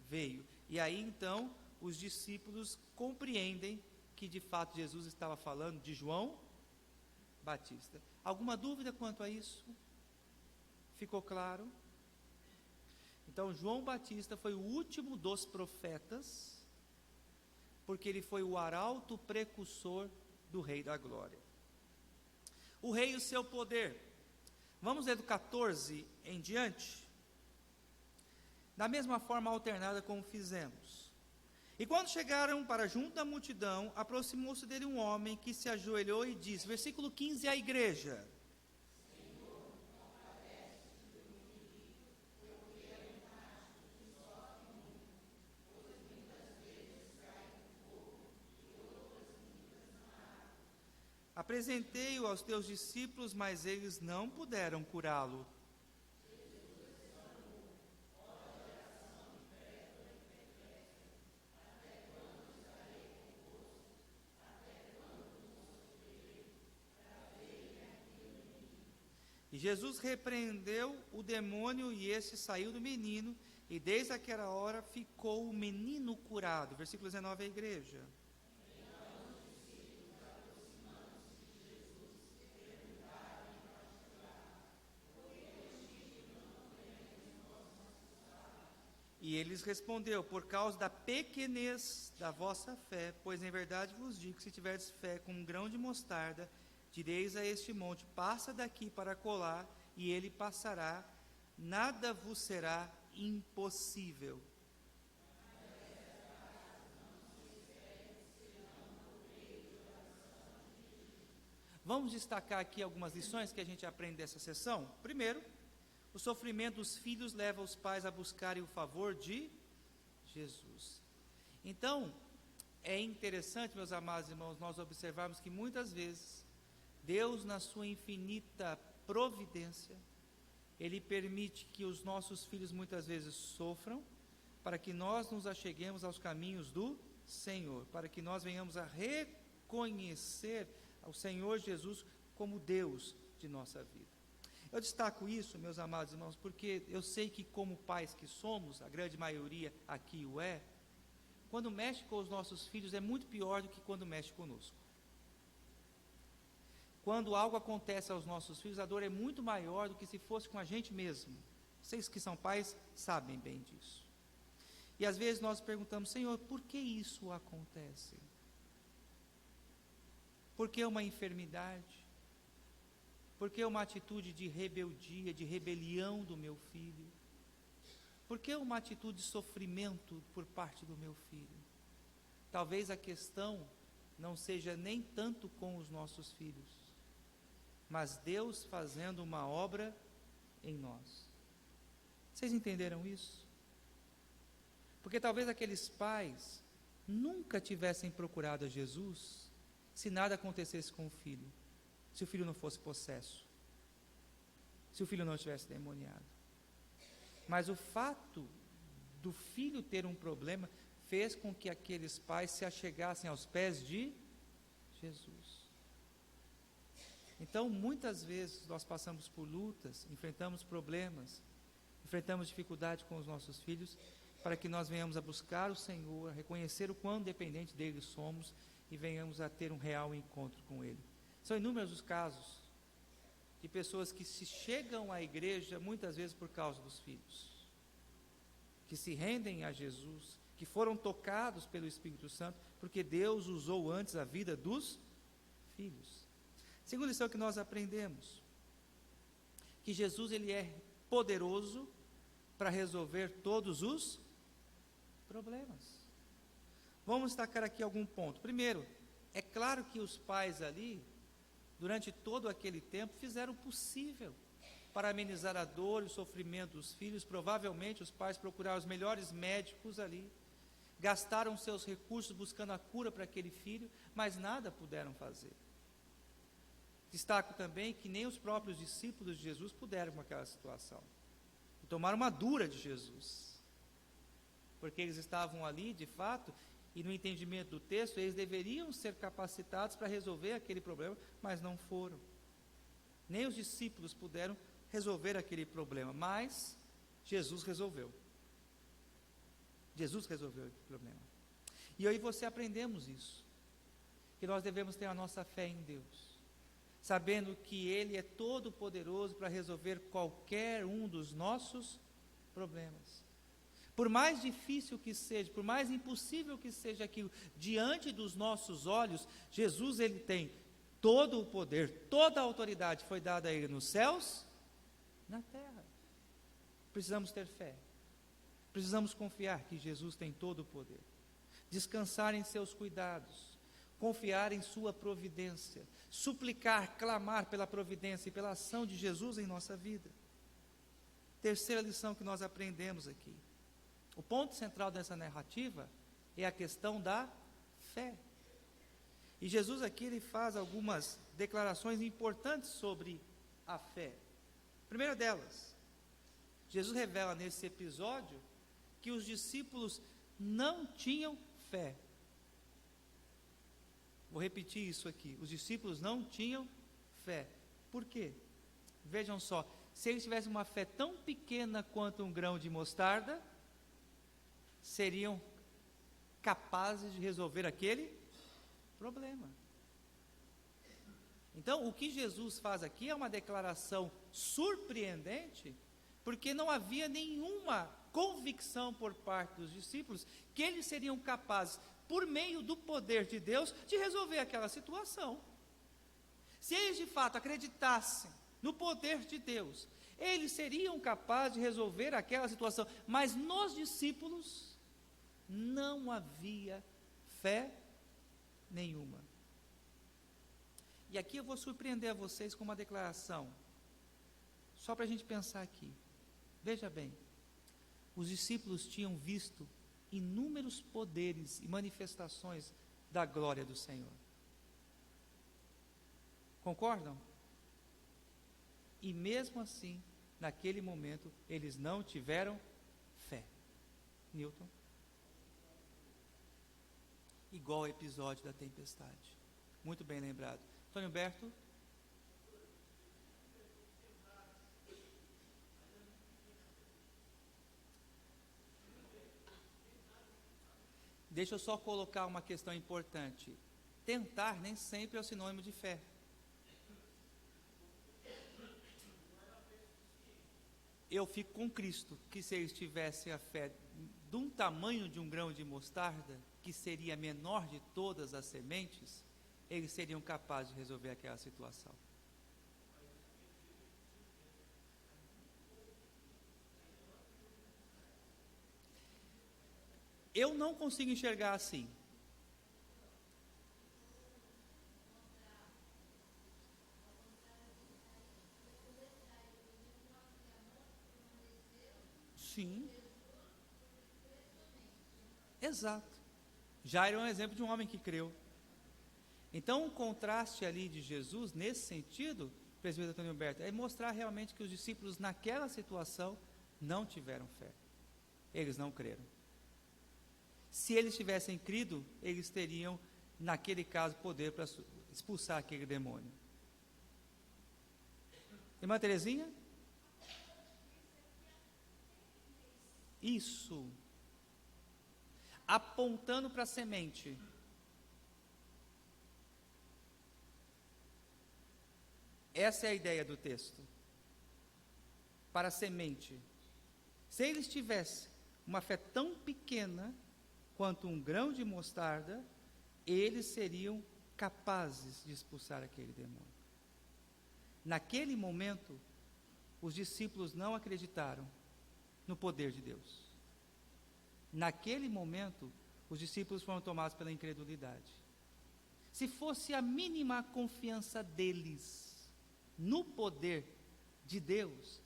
veio. E aí então os discípulos compreendem que de fato Jesus estava falando de João Batista. Alguma dúvida quanto a isso? Ficou claro? Então, João Batista foi o último dos profetas, porque ele foi o arauto precursor do Rei da Glória. O Rei e o seu poder. Vamos ler do 14 em diante? Da mesma forma alternada como fizemos. E quando chegaram para junto da multidão, aproximou-se dele um homem que se ajoelhou e disse, versículo 15, à igreja: apresentei-o aos teus discípulos, mas eles não puderam curá-lo. E Jesus repreendeu o demônio, e esse saiu do menino, e desde aquela hora ficou o menino curado. Versículo 19, a igreja. E eles respondeu, por causa da pequenez da vossa fé, pois em verdade vos digo que se tiverdes fé como um grão de mostarda, direis a este monte, passa daqui para colar, e ele passará, nada vos será impossível. Vamos destacar aqui algumas lições que a gente aprende dessa sessão. Primeiro, o sofrimento dos filhos leva os pais a buscarem o favor de Jesus. Então, É interessante, meus amados irmãos, nós observarmos que muitas vezes Deus, na sua infinita providência, Ele permite que os nossos filhos muitas vezes sofram, para que nós nos acheguemos aos caminhos do Senhor, para que nós venhamos a reconhecer ao Senhor Jesus como Deus de nossa vida. Eu destaco isso, meus amados irmãos, porque eu sei que como pais que somos, a grande maioria aqui o é, quando mexe com os nossos filhos é muito pior do que quando mexe conosco. Quando algo acontece aos nossos filhos, a dor é muito maior do que se fosse com a gente mesmo. Vocês que são pais sabem bem disso. E às vezes nós perguntamos: Senhor, por que isso acontece? Por que uma enfermidade? Por que uma atitude de rebeldia, de rebelião do meu filho? Por que uma atitude de sofrimento por parte do meu filho? Talvez a questão não seja nem tanto com os nossos filhos, mas Deus fazendo uma obra em nós. Vocês entenderam isso? Porque talvez aqueles pais nunca tivessem procurado a Jesus se nada acontecesse com o filho, se o filho não fosse possesso, se o filho não estivesse demoniado. Mas o fato do filho ter um problema fez com que aqueles pais se achegassem aos pés de Jesus. Então, muitas vezes nós passamos por lutas, enfrentamos problemas, enfrentamos dificuldade com os nossos filhos, para que nós venhamos a buscar o Senhor, a reconhecer o quão dependente dele somos e venhamos a ter um real encontro com ele. São inúmeros os casos de pessoas que se chegam à igreja muitas vezes por causa dos filhos, que se rendem a Jesus, que foram tocados pelo Espírito Santo, porque Deus usou antes a vida dos filhos. Segunda lição que nós aprendemos, que Jesus ele é poderoso para resolver todos os problemas. Vamos destacar aqui algum ponto. Primeiro, é claro que os pais ali, durante todo aquele tempo, fizeram o possível para amenizar a dor e o sofrimento dos filhos. Provavelmente os pais procuraram os melhores médicos ali, gastaram seus recursos buscando a cura para aquele filho, mas nada puderam fazer. Destaco também que nem os próprios discípulos de Jesus puderam com aquela situação. E tomaram uma dura de Jesus, porque eles estavam ali, de fato, e no entendimento do texto, eles deveriam ser capacitados para resolver aquele problema, mas não foram. Nem os discípulos puderam resolver aquele problema, mas Jesus resolveu. Jesus resolveu aquele problema. E eu e você aprendemos isso, que nós devemos ter a nossa fé em Deus, sabendo que Ele é todo poderoso para resolver qualquer um dos nossos problemas. Por mais difícil que seja, por mais impossível que seja aquilo, diante dos nossos olhos, Jesus ele tem todo o poder, toda a autoridade foi dada a Ele nos céus, na terra. Precisamos ter fé, precisamos confiar que Jesus tem todo o poder, descansar em seus cuidados, confiar em sua providência, suplicar, clamar pela providência e pela ação de Jesus em nossa vida. Terceira lição que nós aprendemos aqui. O ponto central dessa narrativa é a questão da fé. E Jesus aqui ele faz algumas declarações importantes sobre a fé. A primeira delas, Jesus revela nesse episódio que os discípulos não tinham fé. Vou repetir isso aqui. Os discípulos não tinham fé. Por quê? Vejam só, se eles tivessem uma fé tão pequena quanto um grão de mostarda, seriam capazes de resolver aquele problema. Então, o que Jesus faz aqui é uma declaração surpreendente, porque não havia nenhuma convicção por parte dos discípulos que eles seriam capazes, por meio do poder de Deus, de resolver aquela situação. Se eles de fato acreditassem no poder de Deus, eles seriam capazes de resolver aquela situação, mas nos discípulos não havia fé nenhuma. E aqui eu vou surpreender a vocês com uma declaração, só para a gente pensar aqui. Veja bem, os discípulos tinham visto inúmeros poderes e manifestações da glória do Senhor. Concordam? E mesmo assim, naquele momento, eles não tiveram fé. Newton? Igual ao episódio da tempestade. Muito bem lembrado. Antônio Humberto? Deixa eu só colocar uma questão importante. Tentar nem sempre é o sinônimo de fé. Eu fico com Cristo, que se eles tivessem a fé de um tamanho de um grão de mostarda, que seria a menor de todas as sementes, eles seriam capazes de resolver aquela situação. Eu não consigo enxergar assim. Sim. Exato. Jairo é um exemplo de um homem que creu. Então, o contraste ali de Jesus, nesse sentido, presbítero Antônio Humberto, é mostrar realmente que os discípulos naquela situação não tiveram fé. Eles não creram. Se eles tivessem crido, eles teriam, naquele caso, poder para expulsar aquele demônio. Irmã Terezinha? Isso. Apontando para a semente. Essa é a ideia do texto. Para a semente. Se eles tivessem uma fé tão pequena quanto um grão de mostarda, eles seriam capazes de expulsar aquele demônio. Naquele momento, os discípulos não acreditaram no poder de Deus. Naquele momento, os discípulos foram tomados pela incredulidade. Se fosse a mínima confiança deles no poder de Deus,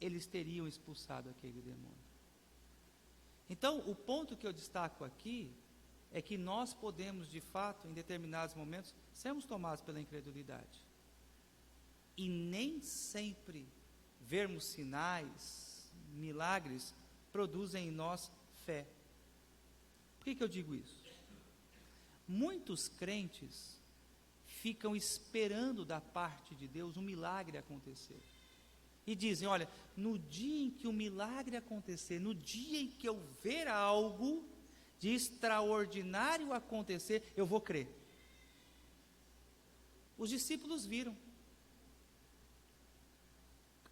eles teriam expulsado aquele demônio. Então, o ponto que eu destaco aqui é que nós podemos, de fato, em determinados momentos, sermos tomados pela incredulidade. E nem sempre vermos sinais, milagres, produzem em nós fé. Por que eu digo isso? Muitos crentes ficam esperando da parte de Deus um milagre acontecer. E dizem, olha, no dia em que o milagre acontecer, no dia em que eu ver algo de extraordinário acontecer, eu vou crer. Os discípulos viram.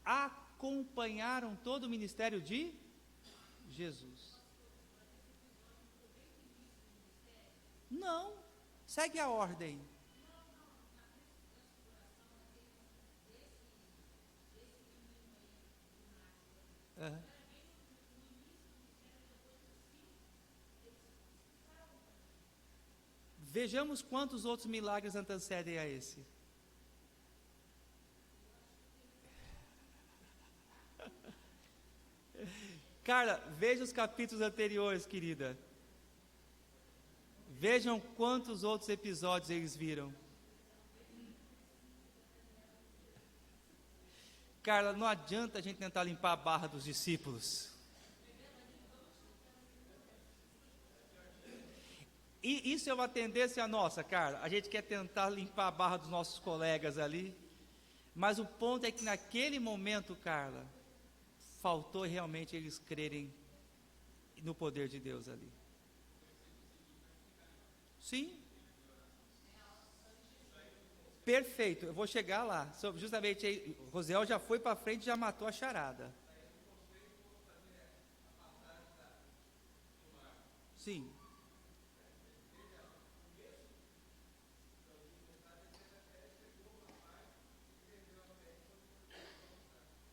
Acompanharam todo o ministério de Jesus. Não, segue a ordem. Uhum. Vejamos quantos outros milagres antecedem a esse. Carla, veja os capítulos anteriores, querida. Vejam quantos outros episódios eles viram. Carla, não adianta a gente tentar limpar a barra dos discípulos. E isso é uma tendência nossa, Carla. A gente quer tentar limpar a barra dos nossos colegas ali. Mas o ponto é que naquele momento, Carla, faltou realmente eles crerem no poder de Deus ali. Sim. Perfeito, eu vou chegar lá. Justamente aí, Rosiel já foi para frente e já matou a charada. Sim.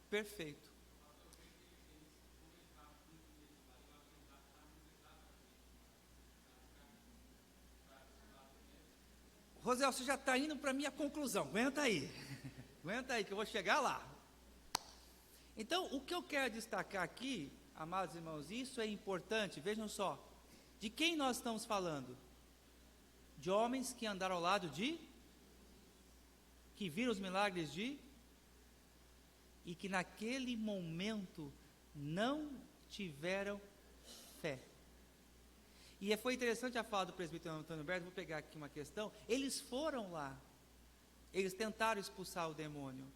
Perfeito. Rosiel, você já está indo para a minha conclusão. Aguenta aí. Aguenta aí que eu vou chegar lá. Então, o que eu quero destacar aqui, amados irmãos, isso é importante, vejam só. De quem nós estamos falando? De homens que andaram ao lado de, que viram os milagres de, e que naquele momento não tiveram fé. E foi interessante a fala do presbítero Antônio Berto. Vou pegar aqui uma questão. Eles foram lá, eles tentaram expulsar o demônio.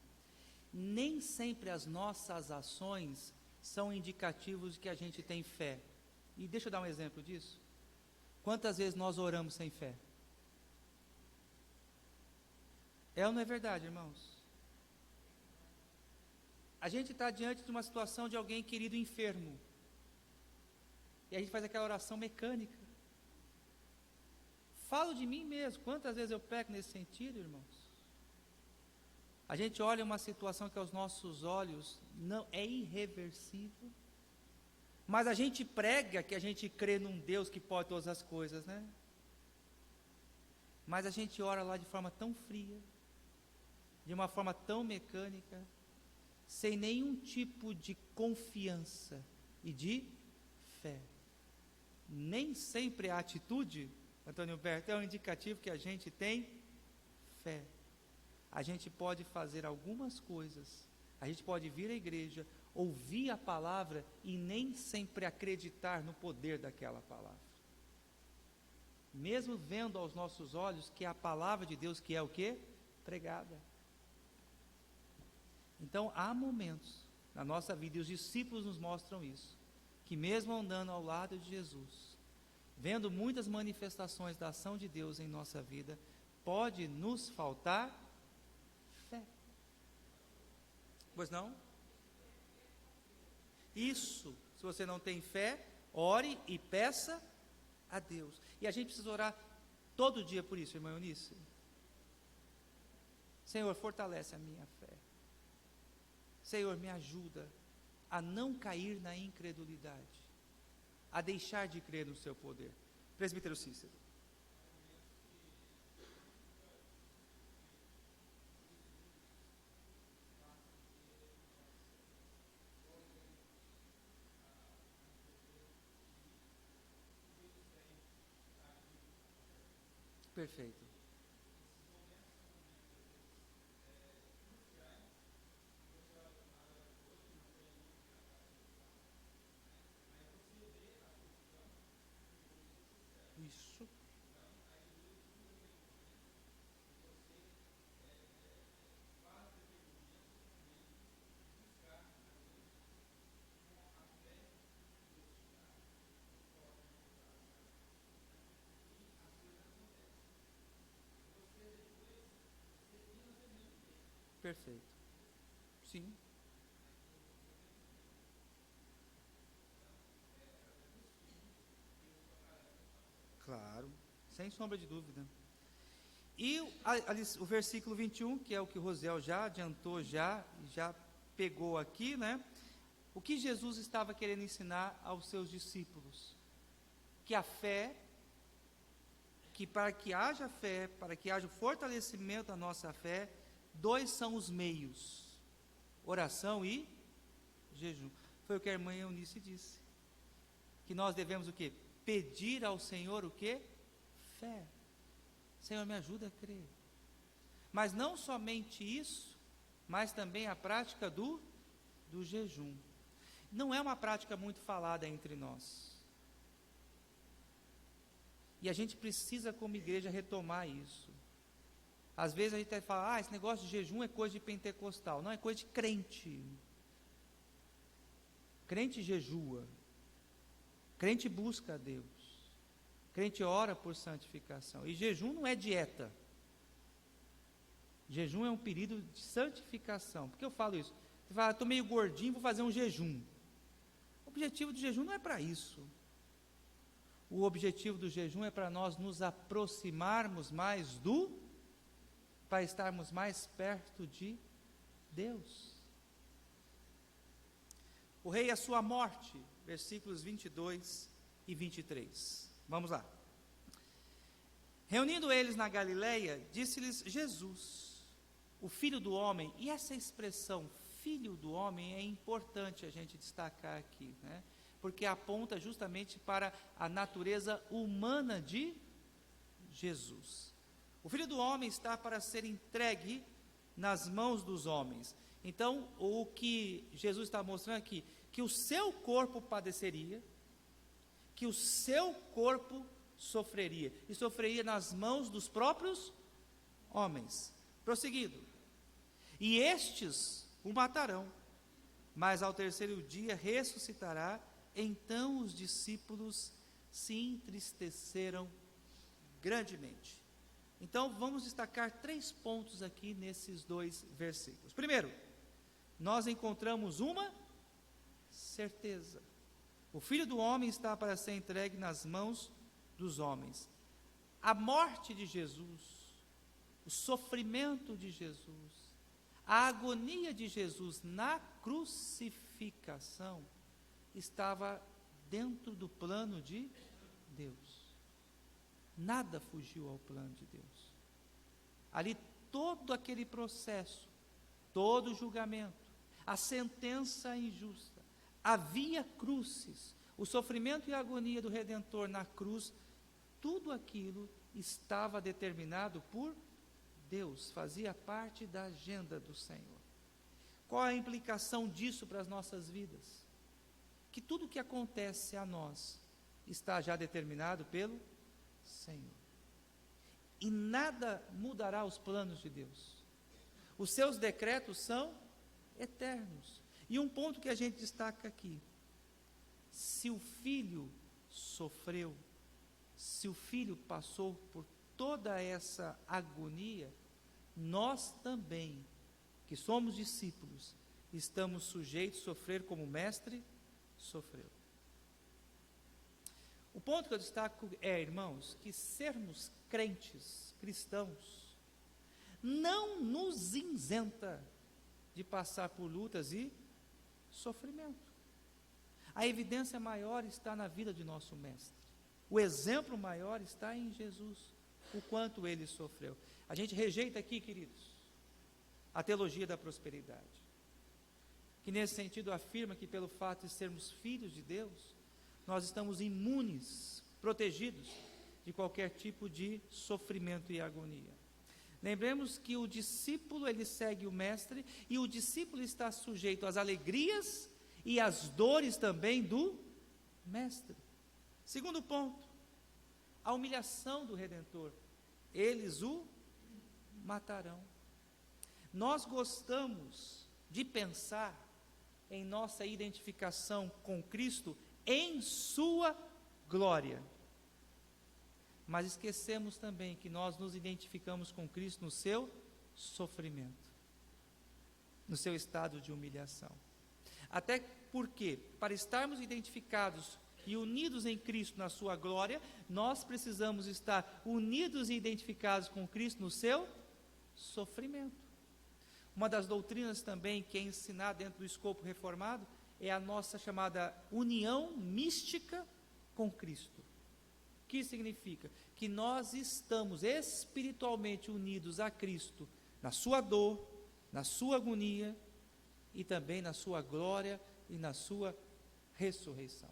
Nem sempre as nossas ações são indicativos de que a gente tem fé. E deixa eu dar um exemplo disso. Quantas vezes nós oramos sem fé? É ou não é verdade, irmãos? A gente está diante de uma situação de alguém querido enfermo. E a gente faz aquela oração mecânica. Falo de mim mesmo. Quantas vezes eu peco nesse sentido, irmãos? A gente olha uma situação que aos nossos olhos não é irreversível. Mas a gente prega que a gente crê num Deus que pode todas as coisas, né? Mas a gente ora lá de forma tão fria, de uma forma tão mecânica, sem nenhum tipo de confiança e de fé. Nem sempre a atitude, Antônio Berto, é um indicativo que a gente tem fé. A gente pode fazer algumas coisas, a gente pode vir à igreja, ouvir a palavra e nem sempre acreditar no poder daquela palavra. Mesmo vendo aos nossos olhos que é a palavra de Deus que é o quê? Pregada. Então, há momentos na nossa vida, e os discípulos nos mostram isso, que mesmo andando ao lado de Jesus, vendo muitas manifestações da ação de Deus em nossa vida, pode nos faltar fé. Pois não? Isso, se você não tem fé, ore e peça a Deus. E a gente precisa orar todo dia por isso, irmã Eunice. Senhor, fortalece a minha fé. Senhor, me ajuda a não cair na incredulidade, a deixar de crer no seu poder. Presbítero Cícero. Perfeito. Isso. Perfeito. Sim. Claro, sem sombra de dúvida. E o versículo 21, que é o que o Rosiel já adiantou, já pegou aqui, né? O que Jesus estava querendo ensinar aos seus discípulos? Que a fé, que para que haja fé, para que haja o fortalecimento da nossa fé, dois são os meios: oração e jejum. Foi o que a irmã Eunice disse. Que nós devemos o quê? Pedir ao Senhor o quê? Fé. Senhor, me ajuda a crer. Mas não somente isso, mas também a prática do jejum. Não é uma prática muito falada entre nós. E a gente precisa, como igreja, retomar isso. Às vezes a gente até fala, esse negócio de jejum é coisa de pentecostal. Não, é coisa de crente. Crente jejua. Crente busca a Deus. Crente ora por santificação. E jejum não é dieta. Jejum é um período de santificação. Por que eu falo isso? Você fala, estou meio gordinho, vou fazer um jejum. O objetivo do jejum não é para isso. O objetivo do jejum é para nós nos aproximarmos mais para estarmos mais perto de Deus. O rei, a sua morte, versículos 22 e 23. Vamos lá. Reunindo eles na Galileia, disse-lhes Jesus, o Filho do Homem, e essa expressão, Filho do Homem, é importante a gente destacar aqui, né? porque aponta justamente para a natureza humana de Jesus. O Filho do Homem está para ser entregue nas mãos dos homens. Então, o que Jesus está mostrando aqui, que o seu corpo padeceria, que o seu corpo sofreria, e sofreria nas mãos dos próprios homens. Prosseguido. E estes o matarão, mas ao terceiro dia ressuscitará. Então os discípulos se entristeceram grandemente. Então vamos destacar 3 pontos aqui nesses 2 versículos. Primeiro, nós encontramos uma certeza: o Filho do Homem está para ser entregue nas mãos dos homens. A morte de Jesus, o sofrimento de Jesus, a agonia de Jesus na crucificação estava dentro do plano de Deus. Nada fugiu ao plano de Deus. Ali todo aquele processo, todo o julgamento, a sentença injusta, havia crucis, o sofrimento e a agonia do Redentor na cruz, tudo aquilo estava determinado por Deus, fazia parte da agenda do Senhor. Qual a implicação disso para as nossas vidas? Que tudo o que acontece a nós está já determinado pelo Senhor. E nada mudará os planos de Deus. Os seus decretos são eternos. E um ponto que a gente destaca aqui: se o Filho sofreu, se o Filho passou por toda essa agonia, nós também, que somos discípulos, estamos sujeitos a sofrer como o Mestre sofreu. O ponto que eu destaco é, irmãos, que sermos crentes, cristãos, não nos isenta de passar por lutas e sofrimento. A evidência maior está na vida de nosso Mestre. O exemplo maior está em Jesus, o quanto ele sofreu. A gente rejeita aqui, queridos, a teologia da prosperidade, que nesse sentido afirma que pelo fato de sermos filhos de Deus, nós estamos imunes, protegidos de qualquer tipo de sofrimento e agonia. Lembremos que o discípulo, ele segue o mestre, e o discípulo está sujeito às alegrias e às dores também do mestre. Segundo ponto, a humilhação do Redentor. Eles o matarão. Nós gostamos de pensar em nossa identificação com Cristo em sua glória, mas esquecemos também que nós nos identificamos com Cristo no seu sofrimento, no seu estado de humilhação. Até porque, para estarmos identificados e unidos em Cristo na sua glória, nós precisamos estar unidos e identificados com Cristo no seu sofrimento. Uma das doutrinas também que é ensinada dentro do escopo reformado é a nossa chamada união mística com Cristo. O que significa? Que nós estamos espiritualmente unidos a Cristo na sua dor, na sua agonia e também na sua glória e na sua ressurreição.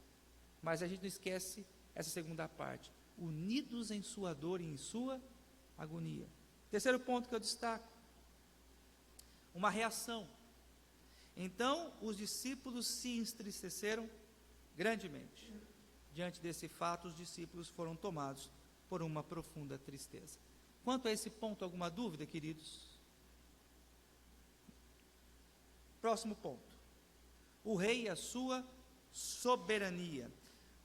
Mas a gente não esquece essa segunda parte: unidos em sua dor e em sua agonia. Terceiro ponto que eu destaco: uma reação. Então os discípulos se entristeceram grandemente. Diante desse fato, os discípulos foram tomados por uma profunda tristeza. Quanto a esse ponto, alguma dúvida, queridos? Próximo ponto: o rei e a sua soberania.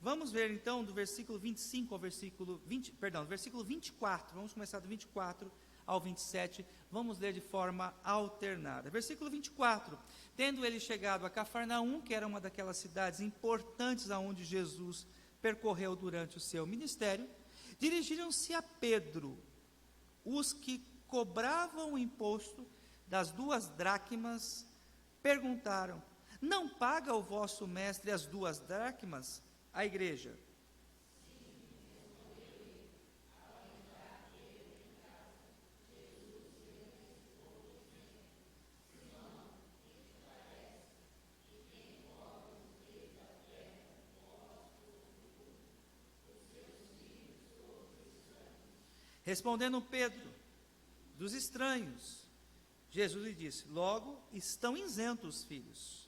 Vamos ver então do versículo 25 ao versículo 24, vamos começar do 24 ao 27, vamos ler de forma alternada. Versículo 24: tendo ele chegado a Cafarnaum, que era uma daquelas cidades importantes aonde Jesus percorreu durante o seu ministério, dirigiram-se a Pedro os que cobravam o imposto das 2 dracmas, perguntaram: não paga o vosso mestre as 2 dracmas? A igreja: Respondendo Pedro, dos estranhos, Jesus lhe disse: logo estão isentos os filhos.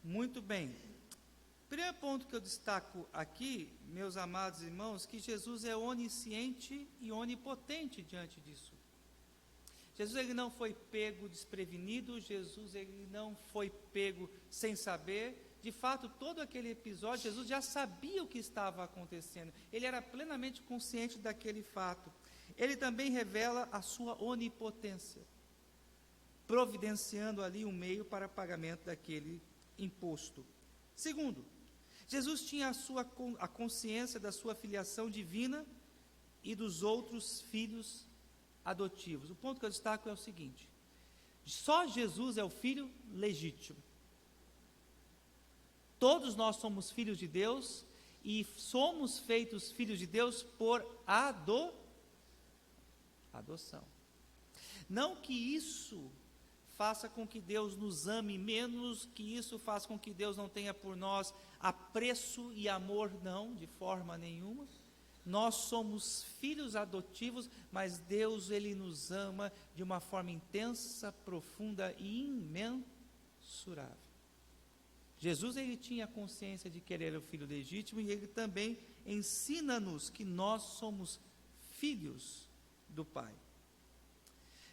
Muito bem. Primeiro ponto que eu destaco aqui, meus amados irmãos, que Jesus é onisciente e onipotente diante disso. Jesus ele não foi pego desprevenido, Jesus ele não foi pego sem saber. De fato, todo aquele episódio, Jesus já sabia o que estava acontecendo. Ele era plenamente consciente daquele fato. Ele também revela a sua onipotência, providenciando ali um meio para pagamento daquele imposto. Segundo, Jesus tinha a consciência da sua filiação divina e dos outros filhos adotivos. O ponto que eu destaco é o seguinte: só Jesus é o filho legítimo. Todos nós somos filhos de Deus e somos feitos filhos de Deus por adoção. Não que isso faça com que Deus nos ame menos, que isso faça com que Deus não tenha por nós apreço e amor, não, de forma nenhuma. Nós somos filhos adotivos, mas Deus, Ele nos ama de uma forma intensa, profunda e imensurável. Jesus, Ele tinha consciência de que Ele era o filho legítimo, e Ele também ensina-nos que nós somos filhos do Pai.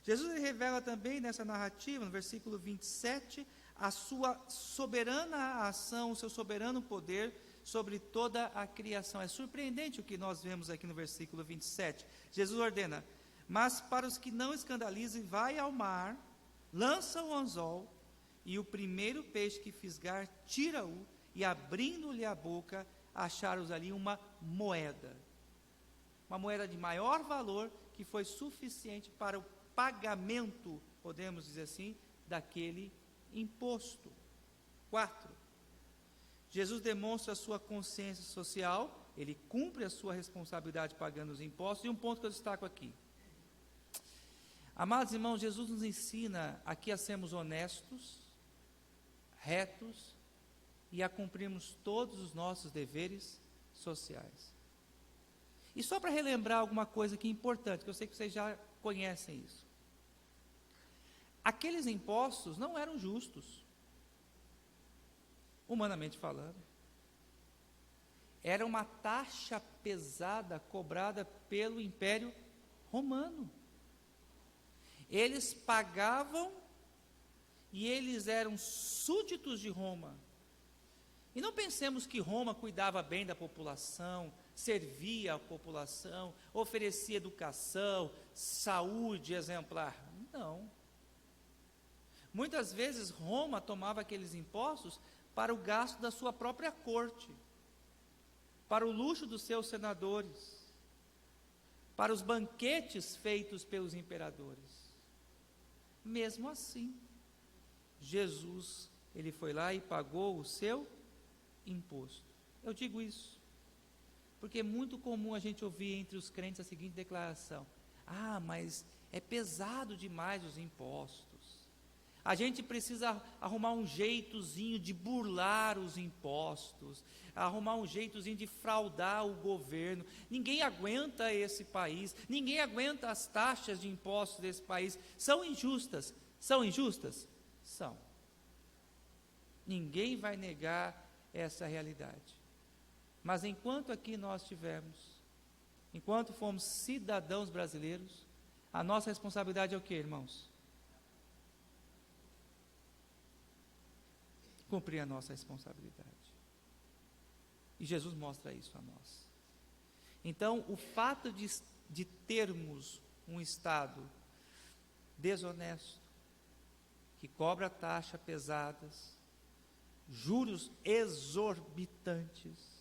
Jesus ele revela também nessa narrativa, no versículo 27, a sua soberana ação, o seu soberano poder sobre toda a criação. É surpreendente o que nós vemos aqui no versículo 27. Jesus ordena: mas para os que não escandalizem, vai ao mar, lança o anzol, e o primeiro peixe que fisgar, tira-o, e abrindo-lhe a boca, acharam ali uma moeda de maior valor, que foi suficiente para o pagamento, podemos dizer assim, daquele imposto. 4. Jesus demonstra a sua consciência social, ele cumpre a sua responsabilidade pagando os impostos. E um ponto que eu destaco aqui: amados irmãos, Jesus nos ensina aqui a sermos honestos, retos e a cumprirmos todos os nossos deveres sociais. E só para relembrar alguma coisa que é importante, que eu sei que vocês já conhecem isso. Aqueles impostos não eram justos, humanamente falando. Era uma taxa pesada cobrada pelo Império Romano. Eles pagavam e eles eram súditos de Roma. E não pensemos que Roma cuidava bem da população, servia a população, oferecia educação, saúde exemplar. Não. Muitas vezes Roma tomava aqueles impostos para o gasto da sua própria corte, para o luxo dos seus senadores, para os banquetes feitos pelos imperadores. Mesmo assim, Jesus, ele foi lá e pagou o seu imposto. Eu digo isso porque é muito comum a gente ouvir entre os crentes a seguinte declaração: ah, mas é pesado demais os impostos. A gente precisa arrumar um jeitozinho de burlar os impostos, arrumar um jeitozinho de fraudar o governo. Ninguém aguenta esse país, ninguém aguenta as taxas de impostos desse país. São injustas. São injustas? São. Ninguém vai negar essa realidade. Mas enquanto aqui nós tivermos, enquanto fomos cidadãos brasileiros, a nossa responsabilidade é o quê, irmãos? Cumprir a nossa responsabilidade. E Jesus mostra isso a nós. Então, o fato de termos um Estado desonesto, que cobra taxas pesadas, juros exorbitantes,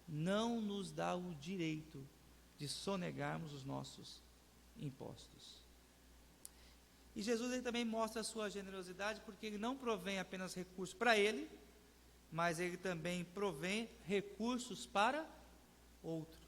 não nos dá o direito de sonegarmos os nossos impostos. E Jesus ele também mostra a sua generosidade, porque ele não provém apenas recursos para ele, mas Ele também provém recursos para outros.